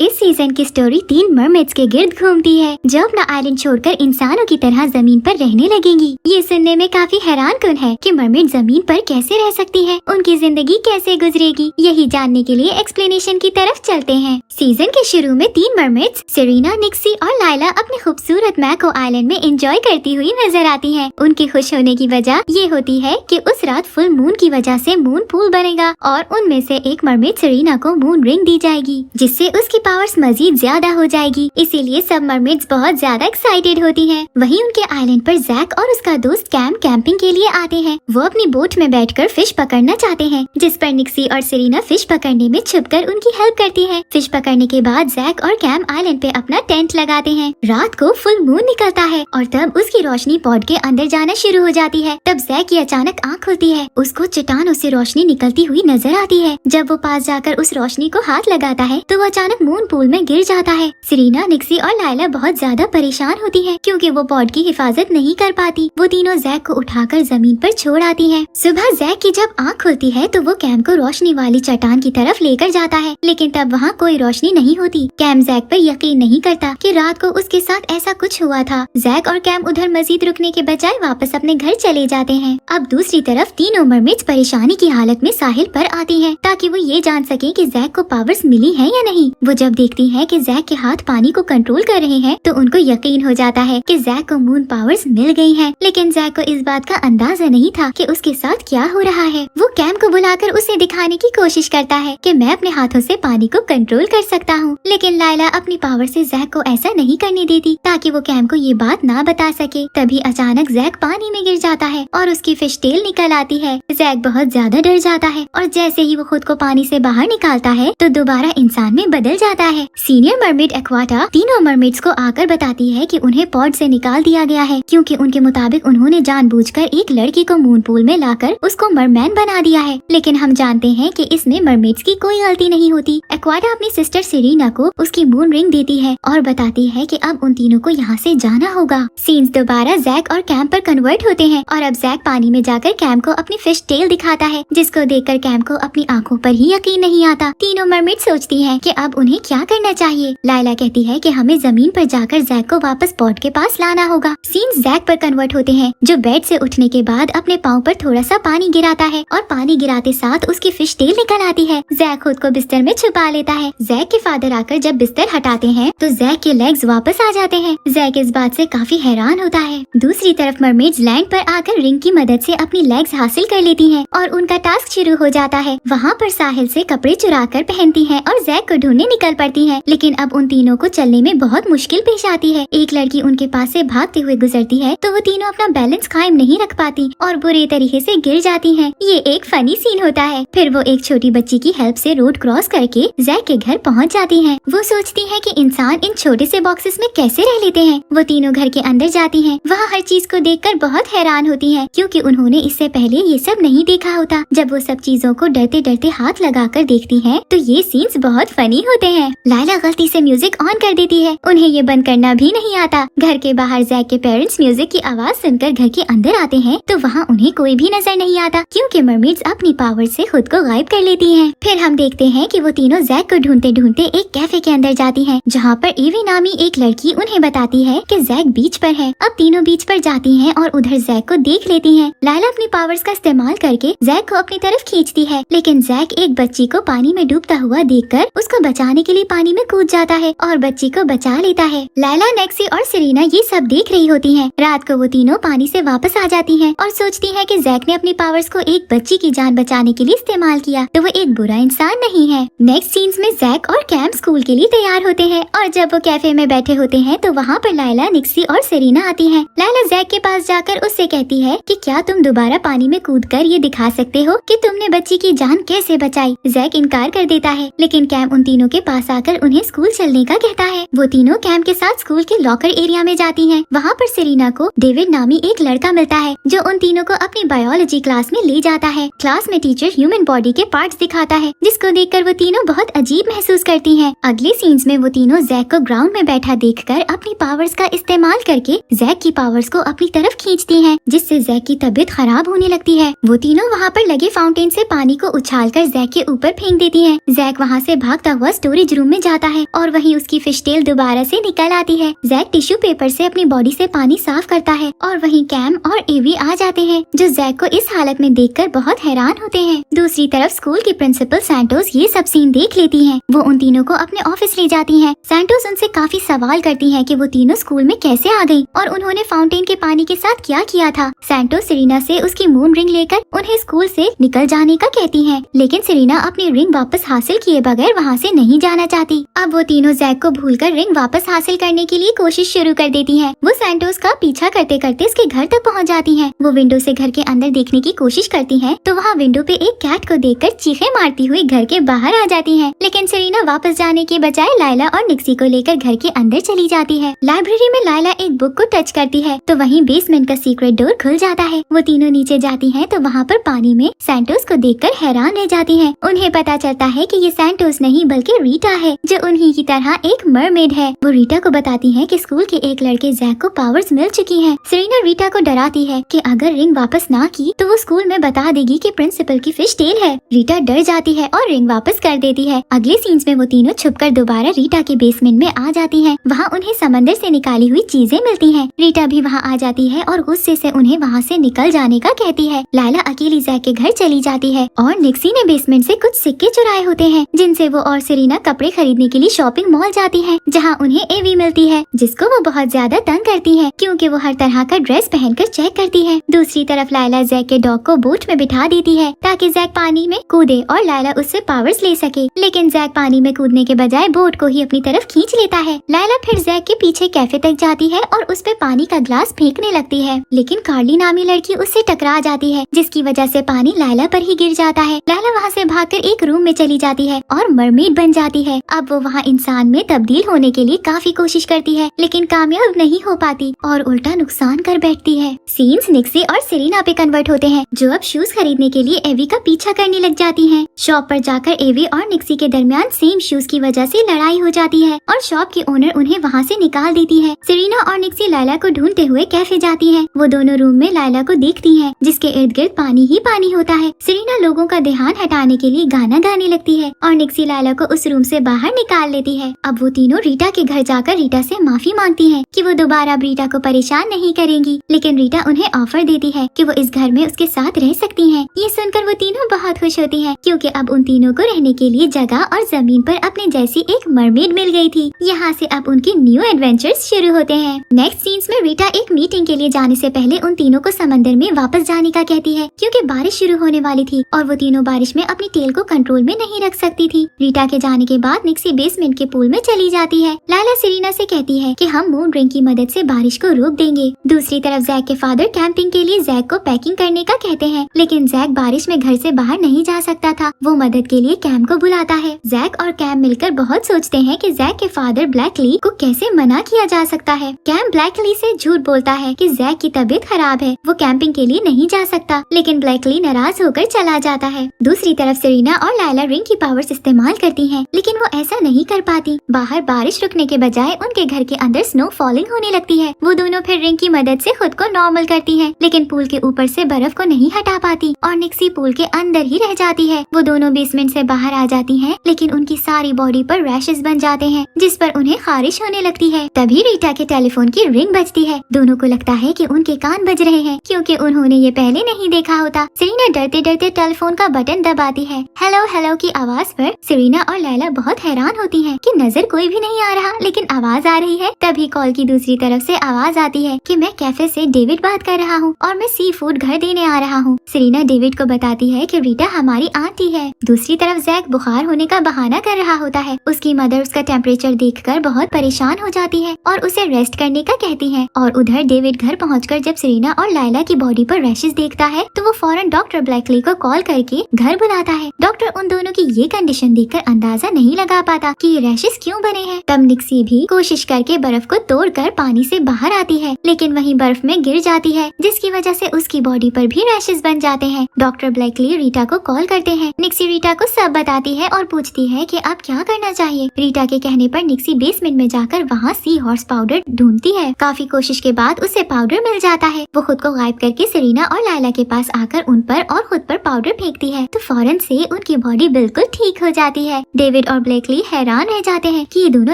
इस सीजन की story 3 mermaids के गिर्द घूमती है जो अपना आइलैंड छोड़कर इंसानों की तरह जमीन पर रहने लगेंगी। ये सुनने में काफी हैरान कुन है कि मरमेड जमीन पर कैसे रह सकती है, उनकी जिंदगी कैसे गुजरेगी। यही जानने के लिए एक्सप्लेनेशन की तरफ चलते हैं। सीजन के शुरू में 3 मरमेड्स सेरेना, निक्सी और लाइला अपने खूबसूरत मैको आइलैंड में एंजॉय करती हुई नजर आती हैं। उनके खुश होने की वजह ये होती है कि उस रात फुल मून की वजह से मून पूल बनेगा और उनमें से एक मरमेड सेरेना को मून रिंग दी जाएगी, जिससे उसकी पावर्स मजीद ज्यादा हो जाएगी। इसीलिए सब मरमेड्स बहुत ज्यादा एक्साइटेड होती हैं। वहीं उनके आइलैंड पर जैक और उसका दोस्त कैम कैंपिंग के लिए आते हैं। वो अपनी बोट में बैठकर फिश पकड़ना चाहते हैं, जिस पर निक्सी और सेरेना फिश पकड़ने में छुपकर उनकी हेल्प करती है। फिश पकड़ने के बाद जैक और कैम आइलैंड पे अपना टेंट लगाते हैं। रात को फुल मून निकलता है और तब उसकी रोशनी पॉड के अंदर जाना शुरू हो जाती है। तब जैक की अचानक आँख खुलती है। उसको चट्टानों से रोशनी निकलती हुई नजर आती है। जब वो पास जाकर उस रोशनी को हाथ लगाता है तो वो अचानक मून पूल में गिर जाता है। सेरेना, निक्सी और लाइला बहुत ज्यादा परेशान होती है क्योंकि वो पॉड की हिफाजत नहीं कर पाती। वो तीनों जैक को उठाकर जमीन पर छोड़ आती हैं। सुबह जैक की जब आँख खुलती है तो वो कैम को रोशनी वाली चट्टान की तरफ लेकर जाता है, लेकिन तब वहाँ कोई रोशनी नहीं होती। कैम जैक पर यकीन नहीं करता कि रात को उसके साथ ऐसा कुछ हुआ था। जैक और कैम उधर मजीद रुकने के बजाय वापस अपने घर चले जाते हैं। अब दूसरी तरफ तीनों मरमेड्स परेशानी की हालत में साहिल पर आती हैं ताकि वो ये जान सके कि जैक को पावर्स मिली है या नहीं। वो जब देखती है कि जैक के हाथ पानी को कंट्रोल कर रहे हैं तो उनको यकीन हो जाता है कि जैक को मून पावर्स मिल गई हैं। लेकिन जैक को इस बात का अंदाजा नहीं था कि उसके साथ क्या हो रहा है। वो कैम को बुलाकर उसे दिखाने की कोशिश करता है कि मैं अपने हाथों से पानी को कंट्रोल कर सकता हूँ, लेकिन लाइला अपनी पावर से जैक को ऐसा नहीं करने देती ताकि वो कैम को ये बात ना बता सके। तभी अचानक जैक पानी में गिर जाता है और उसकी फिश टेल निकल आती है। जैक बहुत ज्यादा डर जाता है और जैसे ही वो खुद को पानी से बाहर निकालता है तो दोबारा इंसान में बदल जाता है। सीनियर मरमेड एक्वाटा तीनों मरमेड्स को आकर बताती है कि उन्हें पॉड से निकाल दिया गया है क्योंकि उनके मुताबिक उन्होंने जानबूझकर एक लड़की को मून पूल में लाकर उसको मरमैन बना दिया है। लेकिन हम जानते हैं कि इसमें मरमेड्स की कोई गलती नहीं होती। एक्वाटा अपनी सिस्टर सेरेना को उसकी मून रिंग देती है और बताती है कि अब उन तीनों को यहाँ से जाना होगा। सीन्स दोबारा जैक और कैम पर कन्वर्ट होते हैं और अब जैक पानी में जाकर कैम को अपनी फिश टेल दिखाता है, जिसको देखकर कैम को अपनी आंखों पर ही यकीन नहीं आता। तीनों मरमेड सोचती हैं कि अब उन्हें क्या करना चाहिए। लाइला कहती है कि हमें जमीन पर जाकर जैक को वापस पॉड के पास लाना होगा। सीन्स जैक पर कन्वर्ट होते हैं जो बेड से उठने के बाद अपने पाँव पर थोड़ा सा पानी गिराता है और पानी गिराते साथ उसकी फिश टेल निकल आती है। जैक खुद को बिस्तर में छुपा लेता है। जैक के फादर आकर जब बिस्तर हटाते हैं तो जैक के लेग्स वापस आ जाते हैं। जैक इस बात से काफी हैरान होता है। दूसरी तरफ मरमेड्स लैंड पर आकर रिंग की मदद से अपनी लेग्स हासिल कर लेती हैं और उनका टास्क शुरू हो जाता है। वहाँ पर साहिल से कपड़े चुरा कर पहनती हैं और जैक को ढूंढने निकल पड़ती हैं। लेकिन अब उन तीनों को चलने में बहुत मुश्किल पेश आती है। एक लड़की उनके पास से भागते हुए गुजरती है तो वो तीनों अपना बैलेंस कायम नहीं रख पाती और बुरे तरीके से गिर जाती हैं। ये एक फनी सीन होता है। फिर वो एक छोटी बच्ची की हेल्प से रोड क्रॉस करके जैक के घर पहुँच जाती हैं। वो सोचती है कि इंसान इन छोटे से बॉक्सेस में कैसे रह लेते हैं। वो तीनों घर के अंदर जाती हैं। वहाँ हर चीज को देखकर बहुत हैरान होती हैं क्योंकि उन्होंने इससे पहले ये सब नहीं देखा होता। जब वो सब चीजों को डरते डरते हाथ लगाकर देखती हैं तो ये सीन्स बहुत फनी होते हैं। लाइला गलती से म्यूजिक ऑन कर देती है। उन्हें ये बंद करना भी नहीं आता। घर के बाहर जैक के पेरेंट्स म्यूजिक की आवाज सुनकर घर के अंदर आते हैं तो वहाँ उन्हें कोई भी नजर नहीं आता क्योंकि मरमेड्स अपनी पावर से खुद को गायब कर लेती हैं। फिर हम देखते हैं कि वो तीनों जैक को ढूंढते ढूंढते एक कैफे के अंदर जाती हैं जहाँ पर एवी नामी एक लड़की उन्हें बताती है कि जैक बीच पर है। अब तीनों बीच पर जाती हैं और उधर जैक को देख लेती हैं। लाइला अपनी पावर्स का इस्तेमाल करके जैक को अपनी तरफ खींचती है, लेकिन जैक एक बच्ची को पानी में डूबता हुआ देखकर उसको बचाने के लिए पानी में कूद जाता है और बच्ची को बचा लेता है। लाइला, नेक्सी और सेरेना ये सब देख रही होती हैं। रात को वो तीनों पानी से वापस आ जाती हैं और सोचती हैं कि जैक ने अपनी पावर्स को एक बच्ची की जान बचाने के लिए इस्तेमाल किया तो वो एक बुरा इंसान नहीं है। नेक्स्ट सीन्स में जैक और कैम स्कूल के लिए तैयार होते हैं और जब वो कैफे में बैठे होते हैं तो वहाँ पर लाइला, निक्सी और सेरेना आती हैं। लाइला जैक के पास जाकर उससे कहती है कि क्या तुम दोबारा पानी में कूदकर ये दिखा सकते हो कि तुमने बच्ची की जान कैसे बचाई। जैक इनकार कर देता है, लेकिन कैम उन तीनों के पास आकर उन्हें स्कूल चलने का कहता है। वो तीनों कैम के साथ स्कूल के लॉकर एरिया में जाती हैं। वहाँ पर सेरेना को डेविड नामी एक लड़का मिलता है जो उन तीनों को अपनी बायोलॉजी क्लास में ले जाता है। क्लास में टीचर ह्यूमन बॉडी के पार्ट्स दिखाता है जिसको देखकर वो तीनों बहुत अजीब महसूस करती हैं। अगले सीन्स में वो तीनों जैक को ग्राउंड में बैठा देखकर अपनी पावर्स का इस्तेमाल करके जैक की पावर्स को अपनी तरफ खींचती हैं, जिससे जैक की तबीयत खराब होने लगती है। वो तीनों वहाँ पर लगे फाउंटेन से पानी को उछालकर जैक के ऊपर फेंक देती हैं। जैक वहाँ से भागता हुआ स्टोरेज स्टोरेज रूम में जाता है और वहीं उसकी फिश टेल दोबारा से निकल आती है। जैक टिश्यू पेपर से अपनी बॉडी से पानी साफ करता है और वहीं कैम और एवी आ जाते हैं जो जैक को इस हालत में देखकर बहुत हैरान होते हैं। दूसरी तरफ स्कूल की प्रिंसिपल सैंटोस ये सब सीन देख लेती है। वो उन तीनों को अपने ऑफिस ले जाती है। सैंटोस उनसे काफी सवाल करती है कि वो तीनों स्कूल में कैसे आ गई और उन्होंने फाउंटेन के पानी के साथ क्या किया था। सैंटोस सेरेना से उसकी मून रिंग लेकर उन्हें स्कूल से निकल जाने का कहती है, लेकिन सेरेना अपनी रिंग वापस हासिल किए बगैर वहाँ से नहीं जाना चाहती। अब वो तीनों जैक को भूलकर रिंग वापस हासिल करने के लिए कोशिश शुरू कर देती हैं। वो सैंटोस का पीछा करते करते उसके घर तक पहुँच जाती हैं। वो विंडो से घर के अंदर देखने की कोशिश करती हैं, तो वहाँ विंडो पे एक कैट को देखकर चीखें मारती हुई घर के बाहर आ जाती हैं। लेकिन सेरेना वापस जाने के बजाय लायला और निक्सी को लेकर घर के अंदर चली जाती है। लाइब्रेरी में लायला एक बुक को टच करती है तो वहीं बेसमेंट का सीक्रेट डोर खुल जाता है। वो तीनों नीचे जाती हैं तो वहाँ पर पानी में सैंटोस को देखकर हैरान रह जाती हैं। उन्हें पता चलता है कि ये सैंटोस नहीं बल्कि रीटा है जो उन्हीं की तरह एक मरमेड है। वो रीटा को बताती है कि स्कूल के एक लड़के जैक को पावर्स मिल चुकी हैं। सेरेना रीटा को डराती है कि अगर रिंग वापस ना की तो वो स्कूल में बता देगी कि प्रिंसिपल की फिश टेल है। रीटा डर जाती है और रिंग वापस कर देती है। अगले सीन्स में वो तीनों छुपकर दोबारा रीटा के बेसमेंट में आ जाती हैं। वहाँ उन्हें समंदर से निकाली हुई चीजें मिलती हैं। रीटा भी वहाँ आ जाती है और गुस्से से उन्हें वहाँ से निकल जाने का कहती है। लायला अकेली जैक के घर चली जाती है और निक्सी ने बेसमेंट से कुछ सिक्के चुराए होते हैं जिनसे वो और सेरेना कपड़े खरीदने के लिए शॉपिंग मॉल जाती है, जहाँ उन्हें एवी मिलती है जिसको वो बहुत ज्यादा तंग करती है क्योंकि वो हर तरह का ड्रेस पहनकर चेक करती है। दूसरी तरफ लायला जैक के डॉग को बोट में बिठा देती है ताकि जैक पानी में कूदे और लायला उससे पावर्स ले सके, लेकिन जैक पानी में कूदने के बजाय बोट को ही अपनी तरफ खींच लेता है। लायला फिर जैक के पीछे कैफे तक जाती है और उस पे पानी का ग्लास फेंकने लगती है, लेकिन कार्ली नामी लड़की उससे टकरा जाती है जिसकी वजह से पानी लायला पर ही गिर जाता है। लायला वहाँ से भागकर एक रूम में चली जाती है और मरमेड बन जाती है। अब वो वहाँ इंसान में तब्दील होने के लिए काफी कोशिश करती है लेकिन कामयाब नहीं हो पाती और उल्टा नुकसान कर बैठती है। सीन्स निक्सी और सेरेना पे कन्वर्ट होते हैं जो अब शूज खरीदने के लिए एवी का पीछा करने लग जाती हैं। शॉप पर जाकर एवी और निक्सी के दरमियान सेम शूज की वजह से लड़ाई हो जाती है और शॉप की ओनर उन्हें वहाँ से निकाल देती है। सेरेना और निक्सी लायला को ढूंढते हुए कैफे जाती हैं। वो दोनों रूम में लायला को देखती हैं जिसके इर्द गिर्द पानी ही पानी होता है। सेरेना लोगों का ध्यान हटाने के लिए गाना गाने लगती है और निक्सी लायला को उस रूम से बाहर निकाल लेती है। अब वो तीनों रीटा के घर जाकर रीटा से माफी मांगती हैं कि वो दोबारा रीटा को परेशान नहीं करेंगी, लेकिन रीटा उन्हें ऑफर देती है कि वो इस घर में उसके साथ रह सकती हैं। ये सुनकर वो तीनों बहुत खुश होती हैं क्योंकि अब उन तीनों को रहने के लिए जगह और जमीन पर अपने जैसी एक मरमेड मिल गई थी। यहाँ से अब उनके न्यू एडवेंचर्स शुरू होते हैं। नेक्स्ट सीन्स में रीटा एक मीटिंग के लिए जाने से पहले उन तीनों को समंदर में वापस जाने का कहती है क्योंकि बारिश शुरू होने वाली थी और वो तीनों बारिश में अपनी टेल को कंट्रोल में नहीं रख सकती थी। रीटा के जाने के बाद निक्सी बेसमेंट के पूल में चली जाती है। लायला सेरेना से कहती है कि हम मून रिंग की मदद से बारिश को रोक देंगे। दूसरी तरफ जैक के फादर कैंपिंग के लिए जैक को पैकिंग करने का कहते हैं, लेकिन जैक बारिश में घर से बाहर नहीं जा सकता था। वो मदद के लिए कैम को बुलाता है। जैक और कैम मिलकर बहुत सोचते हैं कि जैक के फादर ब्लैकली को कैसे मना किया जा सकता है। कैम ब्लैकली से झूठ बोलता है कि जैक की तबीयत खराब है, वो कैंपिंग के लिए नहीं जा सकता, लेकिन ब्लैकली नाराज होकर चला जाता है। दूसरी तरफ सेरेना और लायला रिंग की पावर्स इस्तेमाल करती हैं, लेकिन वो ऐसा नहीं कर पाती। बाहर बारिश रुकने के बजाय उनके घर के अंदर स्नो फॉलिंग होने लगती है। वो दोनों फिर रिंग की मदद से खुद को नॉर्मल करती हैं, लेकिन पूल के ऊपर से बर्फ को नहीं हटा पाती और निक्सी पूल के अंदर ही रह जाती है। वो दोनों बेसमेंट से बाहर आ जाती हैं, लेकिन उनकी सारी बॉडी पर रैशेस बन जाते हैं जिस पर उन्हें खारिश होने लगती है। तभी रीटा के टेलीफोन की रिंग बजती है। दोनों को लगता है कि उनके कान बज रहे हैं क्योंकि उन्होंने ये पहले नहीं देखा होता। सेरेना डरते डरते टेलीफोन का बटन दबाती है। हेलो हेलो की आवाज पर सेरेना और लायला बहुत हैरान होती हैं कि नजर कोई भी नहीं आ रहा, लेकिन आवाज आ रही है। तभी कॉल की दूसरी तरफ से आवाज आती है कि मैं कैफे से डेविड बात कर रहा हूँ और मैं सी फूड घर देने आ रहा हूँ। सेरेना डेविड को बताती है कि रीटा हमारी आंटी है। दूसरी तरफ जैक बुखार होने का बहाना कर रहा होता है। उसकी मदर उसका टेम्परेचर देखकर बहुत परेशान हो जाती है और उसे रेस्ट करने का कहती है। और उधर डेविड घर पहुंचकर जब सेरेना और लायला की बॉडी पर रैशेस देखता है तो वो फौरन डॉक्टर ब्लैकली को कॉल करके घर बुलाता है। डॉक्टर उन दोनों की ये कंडीशन देखकर अंदाजा नहीं लगा पाता कि ये रैशेस क्यों बने हैं। तब निक्सी भी कोशिश करके बर्फ को तोड़कर पानी से बाहर आती है, लेकिन वहीं बर्फ में गिर जाती है जिसकी वजह से उसकी बॉडी पर भी रैशेस बन जाते हैं। डॉक्टर ब्लैकली रीटा को कॉल करते हैं। निक्सी रीटा को सब बताती है और पूछती है कि अब क्या करना चाहिए। रीटा के कहने पर निक्सी बेसमेंट में जाकर वहाँ सी हॉर्स पाउडर ढूंढती है। काफी कोशिश के बाद उसे पाउडर मिल जाता है। वो खुद को गायब करके सेरेना और लायला के पास आकर उन पर और खुद पर पाउडर फेंकती है तो फौरन से उनकी बॉडी बिल्कुल ठीक हो जाती है। डेविड और ब्लैकली हैरान रह जाते हैं कि ये दोनों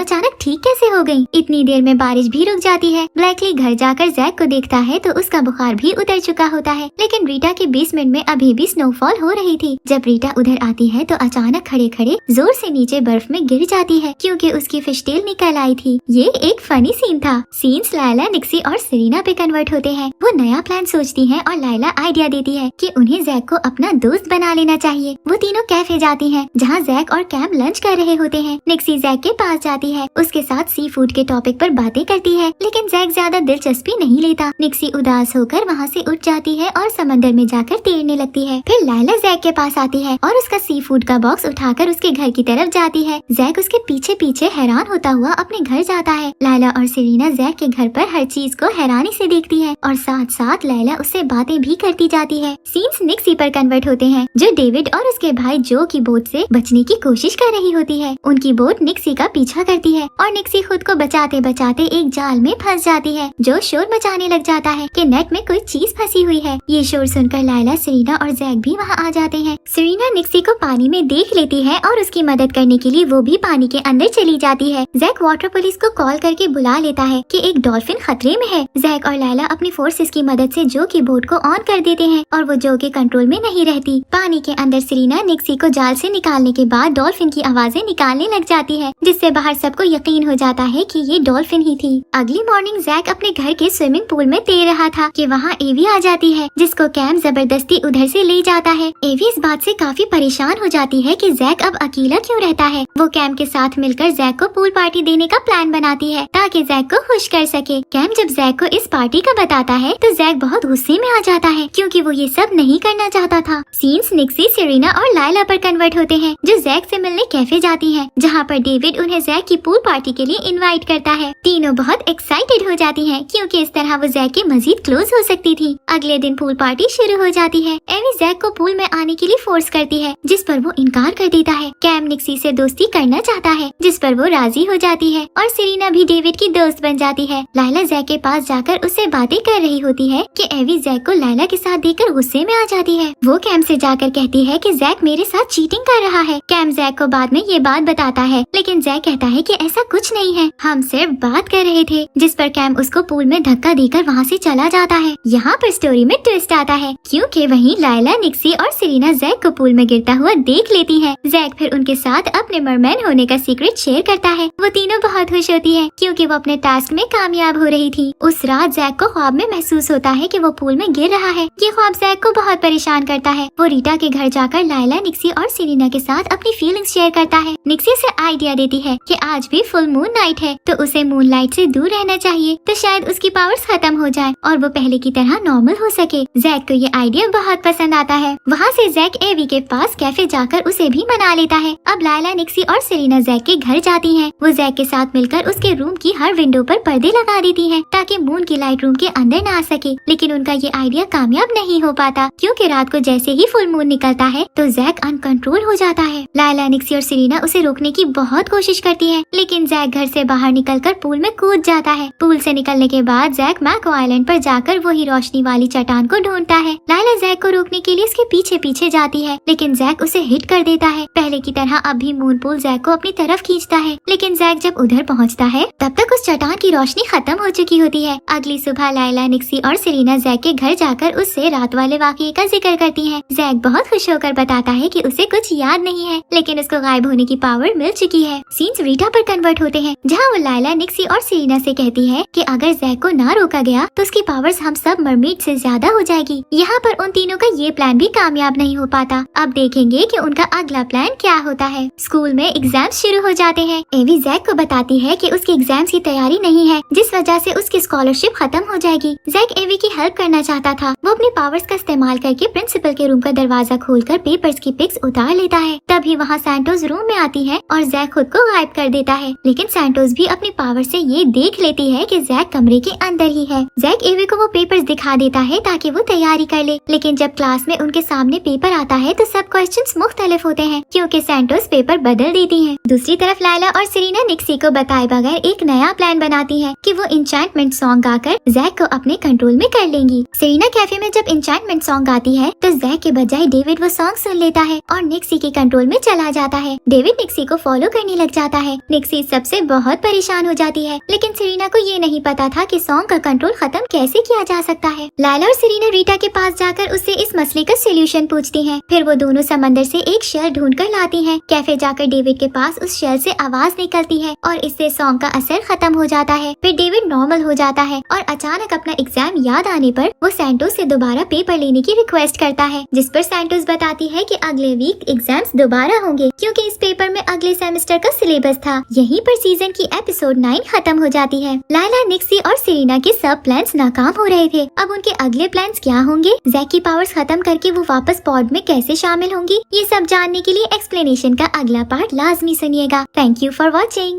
अचानक ठीक कैसे हो गयी। इतनी देर में बारिश भी रुक जाती है। ब्लैकली घर जाकर जैक को देखता है तो उसका बुखार भी उतर चुका होता है, लेकिन रीटा के बेसमेंट में अभी भी स्नोफॉल हो रही थी। जब रीटा उधर आती है तो अचानक खड़े खड़े जोर से नीचे बर्फ में गिर जाती है क्योंकि उसकी फिशटेल निकल आई थी। ये एक फनी सीन था। सीन्स लायला, निक्सी और सेरेना पे कन्वर्ट होते हैं। वो नया प्लान सोचती है और लायला आइडिया देती है कि उन्हें जैक को अपना दोस्त बना लेना चाहिए। वो तीनों कैफे जाती हैं जहाँ जैक और कैम लंच कर रहे होते हैं। निक्सी जैक के पास जाती है, उसके साथ सी फूड के टॉपिक पर बातें करती है, लेकिन जैक ज्यादा दिलचस्पी नहीं लेता। निक्सी उदास होकर वहाँ से उठ जाती है और समंदर में जाकर तैरने लगती है। फिर लायला जैक के पास आती है और उसका सी फूड का बॉक्स उठाकर उसके घर की तरफ जाती है। जैक उसके पीछे पीछे हैरान होता हुआ अपने घर जाता है। लायला और सेरेना जैक के घर पर हर चीज को हैरानी से देखती है और साथ साथ लायला उससे बातें भी करती जाती है। सीन्स निक्सी पर कन्वर्ट होते हैं जो डेविड और उसके भाई जो की बोट से बचने की कोशिश कर रही होती है। उनकी बोट निक्सी का पीछा करती है और निक्सी खुद को बचाते बचाते एक जाल में फंस जाती है जो शोर मचाने लग जाता है कि नेट में कोई चीज फंसी हुई है। ये शोर सुनकर लायला, सेरेना और जैक भी वहाँ आ जाते हैं। सेरेना निक्सी को पानी में देख लेती है और उसकी मदद करने के लिए वो भी पानी के अंदर चली जाती है। जैक वाटर पुलिस को कॉल करके बुला लेता है कि एक डॉल्फिन खतरे में है। जैक और लायला अपनी फोर्सेस की मदद से जो की बोट को ऑन कर देते हैं और वो जो के कंट्रोल में नहीं रहती। पानी के अंदर सेरेना निक्सी को जाल से निकालने के बाद डॉल्फिन की आवाजें निकालने लग जाती है, जिससे बाहर सबको यकीन हो जाता है कि ये डॉल्फिन ही थी। अगली मॉर्निंग जैक अपने घर के स्विमिंग पूल में तैर रहा था कि वहाँ एवी आ जाती है, जिसको कैम जबरदस्ती उधर से ले जाता है। एवी इस बात से काफी परेशान हो जाती है कि जैक अब अकेला क्यों रहता है। वो कैम के साथ मिलकर जैक को पूल पार्टी देने का प्लान बनाती है ताकि जैक को खुश कर सके। कैम जब जैक को इस पार्टी का बताता है तो जैक बहुत गुस्से में आ जाता है क्योंकि वो ये सब नहीं करना चाहता था। सीन्स निक्सी, सेरेना और लायला पर कन्वर्ट होते हैं जो जैक से मिलने कैफे जाती हैं, जहाँ पर डेविड उन्हें जैक की पूल पार्टी के लिए इनवाइट करता है। तीनों बहुत एक्साइटेड हो जाती हैं क्योंकि इस तरह वो जैक के मजीद क्लोज हो सकती थी। अगले दिन पूल पार्टी शुरू हो जाती है। एवी जैक को पूल में आने के लिए फोर्स करती है, जिस पर वो इनकार कर देता है। कैम निक्सी से दोस्ती करना चाहता है, जिस पर वो राजी हो जाती है और सेरेना भी डेविड की दोस्त बन जाती है। लायला जैक के पास जाकर उससे बातें कर रही होती है कि एवी जैक को लायला के साथ देखकर गुस्से में आ जाती है। वो कैम से जाकर कहती है कि जैक मेरे साथ चीटिंग कर रहा है। कैम जैक को बाद में ये बात बताता है, लेकिन जैक कहता है कि ऐसा कुछ नहीं है, हम सिर्फ बात कर रहे थे, जिस पर कैम उसको पूल में धक्का देकर वहाँ से चला जाता है। यहाँ पर स्टोरी में ट्विस्ट आता है क्योंकि वहीं लायला, निक्सी और सेरेना जैक को पूल में गिरता हुआ देख लेती है। जैक फिर उनके साथ अपने मरमैन होने का सीक्रेट शेयर करता है। वो तीनों बहुत खुश होती है क्योंकि वो अपने टास्क में कामयाब हो रही थी। उस रात जैक को ख्वाब में महसूस होता है कि वो पूल में गिर रहा है। ये ख्वाब जैक को बहुत परेशान करता है। वो रीटा के घर जाकर लायला, निक्सी और सेरेना के साथ अपनी फीलिंग्स शेयर करता है। निक्सी उसे आइडिया देती है कि आज भी फुल मून नाइट है तो उसे मून लाइट से दूर रहना चाहिए, तो शायद उसकी पावर्स खत्म हो जाए और वो पहले की तरह नॉर्मल हो सके। जैक को ये आइडिया बहुत पसंद आता है। वहाँ से जैक एवी के पास कैफे जाकर उसे भी मना लेता है। अब लायला, निक्सी और सेरेना जैक के घर जाती हैं। वो जैक के साथ मिलकर उसके रूम की हर विंडो पर पर्दे लगा देती हैं ताकि मून की लाइट रूम के अंदर न आ सके, लेकिन उनका ये आइडिया कामयाब नहीं हो पाता क्योंकि रात को जैसे ही फुल मून निकलता है तो जैक अनकंट्रोल हो जाता है। लायला, निक्सी और सेरेना उसे रोकने की बहुत कोशिश करती हैं, लेकिन जैक घर से बाहर निकलकर पूल में कूद जाता है। पूल से निकलने के बाद जैक मैको आइलैंड पर जाकर वही रोशनी वाली चट्टान को ढूंढता है। लायला जैक को रोकने के लिए उसके पीछे पीछे जाती है, लेकिन जैक उसे हिट कर देता है। पहले की तरह अब भी मून पूल जैक को अपनी तरफ खींचता है, लेकिन जैक जब उधर पहुंचता है तब तक उस चट्टान की रोशनी खत्म हो चुकी होती है। अगली सुबह लायला, निक्सी और सेरेना जैक के घर जाकर उससे रात वाले वाकये का जिक्र करती हैं। जैक बहुत खुश होकर बताता है कि उसे कुछ याद नहीं है, लेकिन उसको गायब होने की पावर मिल चुकी है। सीन्स रीटा पर कन्वर्ट होते हैं, जहाँ वो लायला, निक्सी और सेरेना से कहती है कि अगर जैक को ना रोका गया तो उसकी पावर्स हम सब मरमेड से ज्यादा हो जाएगी। यहाँ पर उन तीनों का ये प्लान भी कामयाब नहीं हो पाता। अब देखेंगे कि उनका अगला प्लान क्या होता है। स्कूल में एग्जाम्स शुरू हो जाते हैं। एवी जैक को बताती है कि उसके एग्जाम्स की तैयारी नहीं है, जिस वजह से उसकी स्कॉलरशिप खत्म हो जाएगी। जैक एवी की हेल्प करना चाहता था। वो अपनी पावर्स का इस्तेमाल करके प्रिंसिपल के रूम का दरवाजा खोलकर पेपर्स की पिक्स उतार लेता है। तभी वहाँ सैंटोस रूम में आती है और जैक खुद को गायब कर देता है, लेकिन सैंटोस भी अपनी पावर से ये देख लेती है कि जैक कमरे के अंदर ही है। जैक एवी को वो पेपर्स दिखा देता है ताकि वो तैयारी कर ले, लेकिन जब क्लास में उनके सामने पेपर आता है तो सब क्वेश्चंस मुख्तलिफ होते हैं क्योंकि सैंटोस पेपर बदल देती है। दूसरी तरफ लायला और सेरेना निक्सी को बताए बगैर एक नया प्लान बनाती है कि वो इंचैंटमेंट सॉन्ग गाकर जैक को अपने कंट्रोल में कर लेंगी। सेरेना कैफे में जब इंचैंटमेंट सॉन्ग गाती है तो जैक के बजाय डेविड वो सॉन्ग सुन लेता है और निक्सी के कंट्रोल में चला जाता है। डेविड निक्सी को फॉलो करने लग जाता है। निक्सी सबसे बहुत परेशान हो जाती है, लेकिन सेरेना को ये नहीं पता था कि सॉन्ग का कंट्रोल खत्म कैसे किया जा सकता है। लायला और सेरेना रीटा के पास जाकर उससे इस मसले का सोल्यूशन पूछती हैं। फिर वो दोनों समंदर से एक शेल ढूंढ कर लाती हैं। कैफे जाकर डेविड के पास उस शेल से आवाज निकलती है और इससे सॉन्ग का असर खत्म हो जाता है। फिर डेविड नॉर्मल हो जाता है और अचानक अपना एग्जाम याद आने पर वो सैंटोस से दोबारा पेपर लेने की रिक्वेस्ट करता है, जिस पर सैंटोस बताती है कि अगले वीक एग्जाम्स दोबारा होंगे क्योंकि इस पेपर में अगले सेमेस्टर का सिलेबस था। यहीं पर सीजन की एपिसोड 9 खत्म हो जाती है। लायला, निक्सी और सेरेना के सब प्लान्स नाकाम हो रहे थे। अब उनके अगले प्लान्स क्या होंगे? जैक की पावर्स खत्म करके वो वापस पॉड में कैसे शामिल होंगी? ये सब जानने के लिए एक्सप्लेनेशन का अगला पार्ट लाजमी सुनिएगा। Thank you for watching.